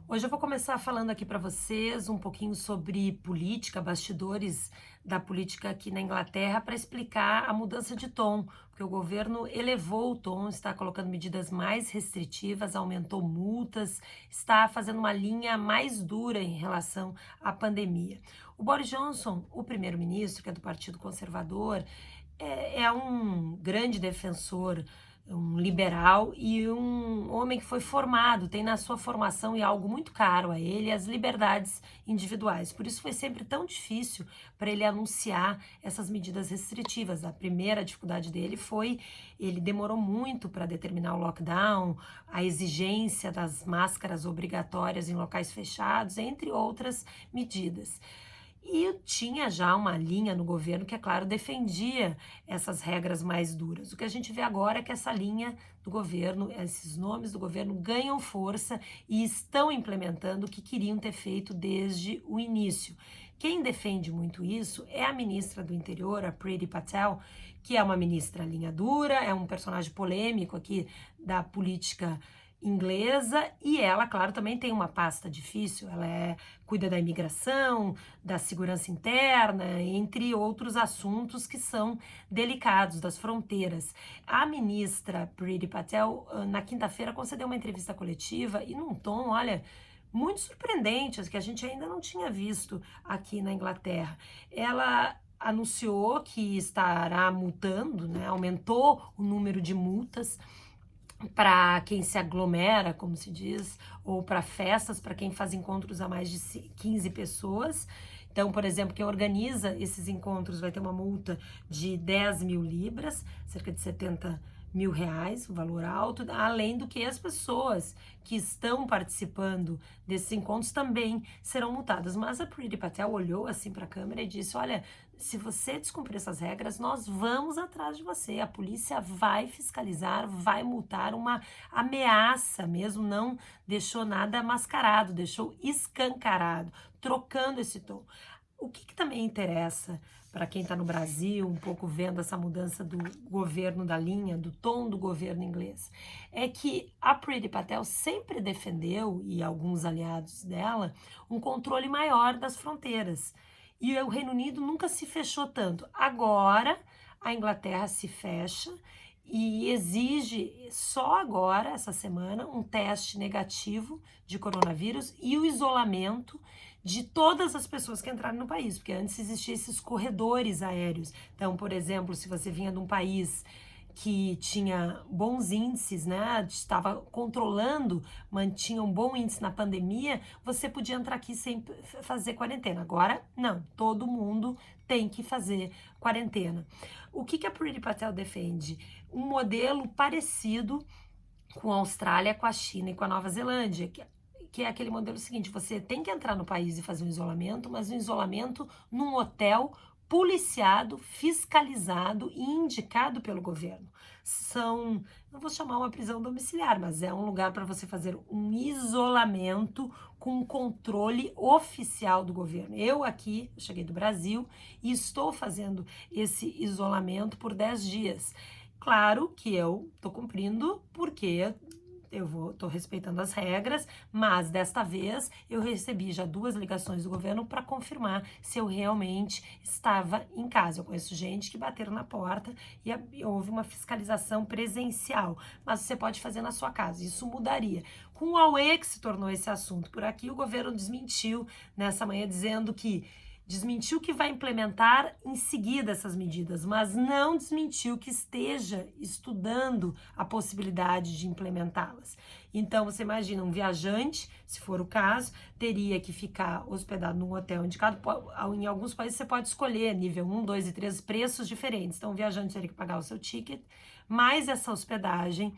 Hoje eu vou começar falando aqui para vocês um pouquinho sobre política, bastidores da política aqui na Inglaterra, para explicar a mudança de tom, porque o governo elevou o tom, está colocando medidas mais restritivas, aumentou multas, está fazendo uma linha mais dura em relação à pandemia. O Boris Johnson, o primeiro-ministro, que é do Partido Conservador, é um grande defensor, um liberal e um homem que foi formado, tem na sua formação e algo muito caro a ele, as liberdades individuais. Por isso foi sempre tão difícil para ele anunciar essas medidas restritivas. A primeira dificuldade dele foi, ele demorou muito para determinar o lockdown, a exigência das máscaras obrigatórias em locais fechados, entre outras medidas. E tinha já uma linha no governo que, é claro, defendia essas regras mais duras. O que a gente vê agora é que essa linha do governo, esses nomes do governo ganham força e estão implementando o que queriam ter feito desde o início. Quem defende muito isso é a ministra do Interior, a Priti Patel, que é uma ministra linha dura, é um personagem polêmico aqui da política inglesa, e ela, claro, também tem uma pasta difícil. Cuida da imigração, da segurança interna, entre outros assuntos que são delicados, das fronteiras. A ministra Priti Patel, na quinta-feira, concedeu uma entrevista coletiva e num tom, olha, muito surpreendente, que a gente ainda não tinha visto aqui na Inglaterra. Ela anunciou que estará multando, né, aumentou o número de multas para quem se aglomera, como se diz, ou para festas, para quem faz encontros a mais de 15 pessoas. Então, por exemplo, quem organiza esses encontros vai ter uma multa de 10 mil libras, cerca de 70 mil reais, um valor alto, além do que as pessoas que estão participando desses encontros também serão multadas. Mas a Priti Patel olhou assim para a câmera e disse: olha, se você descumprir essas regras, nós vamos atrás de você, a polícia vai fiscalizar, vai multar, uma ameaça mesmo, não deixou nada mascarado, deixou escancarado, trocando esse tom. O que também interessa para quem está no Brasil, um pouco vendo essa mudança do governo da linha, do tom do governo inglês, é que a Priti Patel sempre defendeu, e alguns aliados dela, um controle maior das fronteiras. E o Reino Unido nunca se fechou tanto. Agora, a Inglaterra se fecha e exige só agora, essa semana, um teste negativo de coronavírus e o isolamento de todas as pessoas que entraram no país, porque antes existiam esses corredores aéreos. Então, por exemplo, se você vinha de um país que tinha bons índices, né, estava controlando, mantinha um bom índice na pandemia, você podia entrar aqui sem fazer quarentena. Agora, não, todo mundo tem que fazer quarentena. O que a Priti Patel defende? Um modelo parecido com a Austrália, com a China e com a Nova Zelândia, que é aquele modelo seguinte: você tem que entrar no país e fazer um isolamento, mas um isolamento num hotel policiado, fiscalizado e indicado pelo governo. Não vou chamar uma prisão domiciliar, mas é um lugar para você fazer um isolamento com controle oficial do governo. Eu aqui, cheguei do Brasil e estou fazendo esse isolamento por 10 dias. Claro que eu estou cumprindo, porque estou respeitando as regras, mas desta vez eu recebi já 2 ligações do governo para confirmar se eu realmente estava em casa. Eu conheço gente que bateram na porta e houve uma fiscalização presencial, mas você pode fazer na sua casa. Isso mudaria. Com o Huawei que se tornou esse assunto por aqui, o governo desmentiu nessa manhã, dizendo que desmentiu que vai implementar em seguida essas medidas, mas não desmentiu que esteja estudando a possibilidade de implementá-las. Então, você imagina, um viajante, se for o caso, teria que ficar hospedado num hotel indicado. Em alguns países você pode escolher nível 1, 2 e 3, preços diferentes. Então, o viajante teria que pagar o seu ticket, mais essa hospedagem,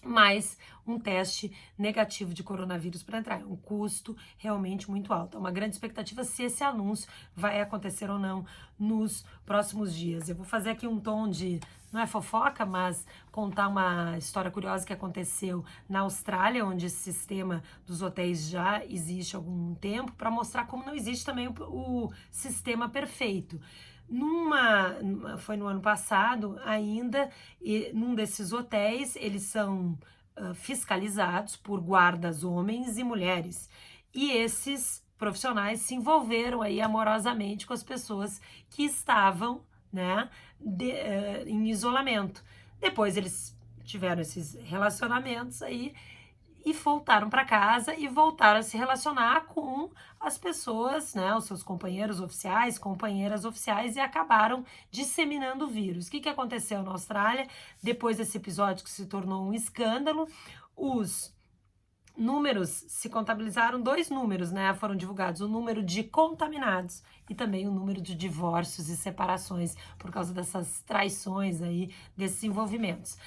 mais um teste negativo de coronavírus para entrar. É um custo realmente muito alto. É uma grande expectativa se esse anúncio vai acontecer ou não nos próximos dias. Eu vou fazer aqui um tom de, não é fofoca, mas contar uma história curiosa que aconteceu na Austrália, onde esse sistema dos hotéis já existe há algum tempo, para mostrar como não existe também o sistema perfeito. Foi no ano passado ainda, num desses hotéis, eles são fiscalizados por guardas homens e mulheres. E esses profissionais se envolveram aí amorosamente com as pessoas que estavam, né, em isolamento. Depois eles tiveram esses relacionamentos aí e voltaram para casa e voltaram a se relacionar com as pessoas, né, os seus companheiros oficiais, companheiras oficiais, e acabaram disseminando o vírus. O que aconteceu na Austrália depois desse episódio que se tornou um escândalo? Os números se contabilizaram, dois números, né, foram divulgados: o número de contaminados e também o número de divórcios e separações por causa dessas traições aí, desses envolvimentos.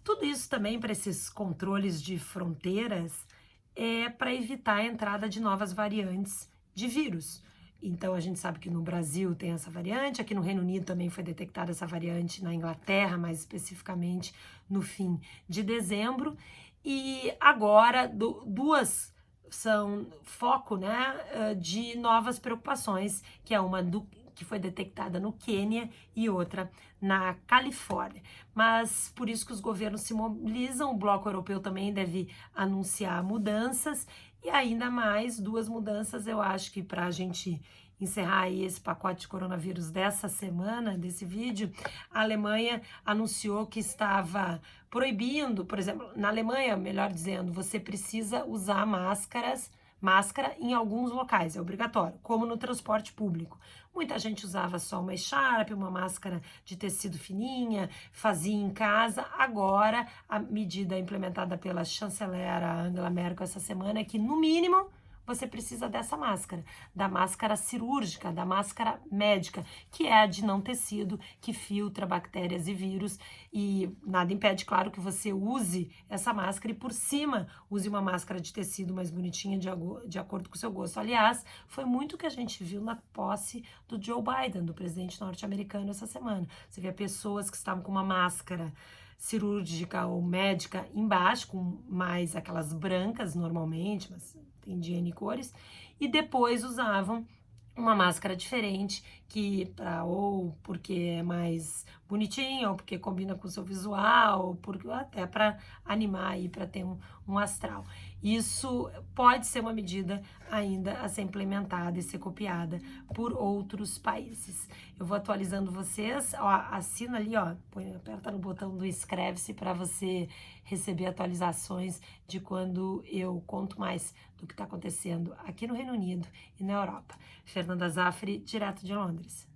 Tudo isso também para esses controles de fronteiras é para evitar a entrada de novas variantes de vírus. Então a gente sabe que no Brasil tem essa variante, aqui no Reino Unido também foi detectada essa variante, na Inglaterra, mais especificamente no fim de dezembro. E agora duas são foco, né, de novas preocupações, que é uma que foi detectada no Quênia e outra na Califórnia. Mas por isso que os governos se mobilizam, o Bloco Europeu também deve anunciar mudanças, e ainda mais duas mudanças, eu acho que para a gente encerrar aí esse pacote de coronavírus dessa semana, desse vídeo, a Alemanha anunciou que estava proibindo, por exemplo, na Alemanha, melhor dizendo, você precisa usar máscara em alguns locais, é obrigatório, como no transporte público. Muita gente usava só uma echarpe, uma máscara de tecido fininha, fazia em casa. Agora, a medida implementada pela chanceler Angela Merkel essa semana é que, no mínimo, você precisa dessa máscara, da máscara cirúrgica, da máscara médica, que é a de não tecido, que filtra bactérias e vírus, e nada impede, claro, que você use essa máscara e por cima use uma máscara de tecido mais bonitinha, de acordo com o seu gosto. Aliás, foi muito o que a gente viu na posse do Joe Biden, do presidente norte-americano, essa semana. Você vê pessoas que estavam com uma máscara cirúrgica ou médica embaixo, com mais aquelas brancas normalmente, mas tem de N cores, e depois usavam uma máscara diferente, que ou porque é mais bonitinha, ou porque combina com o seu visual, ou até para animar aí, para ter um astral. Isso pode ser uma medida ainda a ser implementada e ser copiada por outros países. Eu vou atualizando vocês, ó, assina ali, ó, aperta no botão do inscreve-se para você receber atualizações de quando eu conto mais do que está acontecendo aqui no Reino Unido e na Europa. Fernanda Zaffari, direto de Londres.